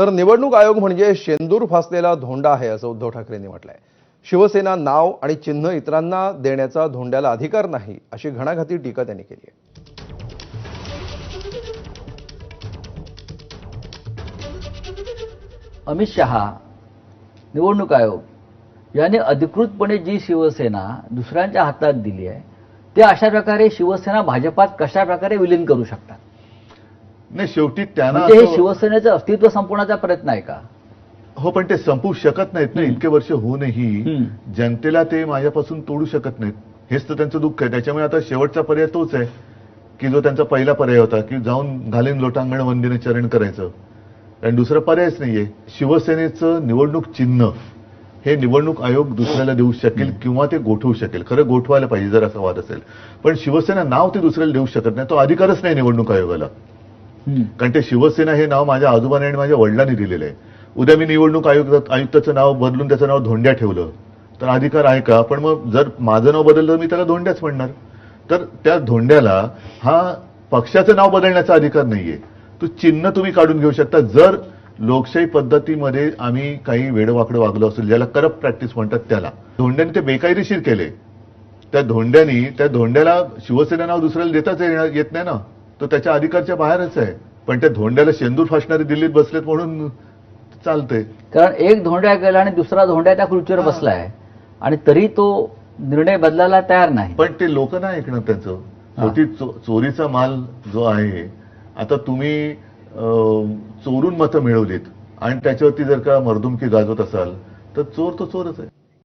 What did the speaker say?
तर निवडणूक आयोग म्हणजे शेंदूर फासलेला धोंडा आहे असं उद्धव ठाकरेंनी म्हटलंय। शिवसेना नाव आणि चिन्ह इतरांना देण्याचा धोंड्याला अधिकार नाही अशी घणाघाती टीका त्यांनी केली आहे। अमित शहा, निवडणूक आयोग याने अधिकृतपणे जी शिवसेना दुसऱ्यांच्या हातात दिली आहे ते अशा प्रकारे शिवसेना भाजपात कशा प्रकारे विलीन करू शकतात? नाही, शेवटी त्यांना म्हणजे हे शिवसेनेचं अस्तित्व संपवण्याचा प्रयत्न आहे का? हो, पण ते संपवू शकत नाहीत ना। इतके वर्ष होऊनही जनतेला ते माझ्यापासून तोडू शकत नाहीत। हेच तर त्यांचं दुःख आहे। त्याच्यामुळे आता शेवटचा पर्याय तोच आहे की जो त्यांचा पहिला पर्याय होता की जाऊन घालीन लोटांगण वंदिने चरण करायचं, आणि दुसरा पर्यायच नाहीये। शिवसेनेचं निवडणूक चिन्ह हे निवडणूक आयोग दुसऱ्याला देऊ शकेल किंवा ते गोठवू शकेल। खरं गोठवायला पाहिजे जर असा वाद असेल, पण शिवसेना नाव ते दुसऱ्याला देऊ शकत नाही। तो अधिकारच नाही निवडणूक आयोगाला, कारण ते शिवसेना हे नाव माझ्या आजोबाने आणि माझ्या वडिलांनी दिलेलं आहे। उद्या मी निवडणूक आयुक्ताचं नाव बदलून त्याचं नाव धोंड्या ठेवलं तर अधिकार आहे का? पण मग जर माझं नाव बदललं मी त्याला धोंड्याच म्हणणार। तर त्या धोंड्याला हा पक्षाचं नाव बदलण्याचा अधिकार नाहीये। तो चिन्ह तुम्ही काढून घेऊ शकता जर लोकशाही पद्धतीमध्ये आम्ही काही वेडवाकडं वागलो असेल, ज्याला करप्ट प्रॅक्टिस म्हणतात त्याला। धोंड्याने ते बेकायदेशीर केले। त्या धोंड्याला शिवसेना नाव दुसऱ्याला देताच येत नाही ना, तो त्याच्या अधिकारच्या बाहेरच आहे। पण त्या धोंड्याला शेंदूर फासणारे दिल्लीत बसलेत म्हणून चालतंय। कारण एक धोंड्या गेला आणि दुसरा धोंड्या त्या खुर्चीवर बसलाय आणि तरी तो निर्णय बदलायला तयार नाही। पण ते लोक नाही ऐकणार त्यांचं। शेवटी चोरीचा माल जो आहे, आता तुम्ही चोरून मतं मिळवलीत आणि त्याच्यावरती जर का मर्दुमकी गाजवत असाल तर चोर तो चोरच आहे।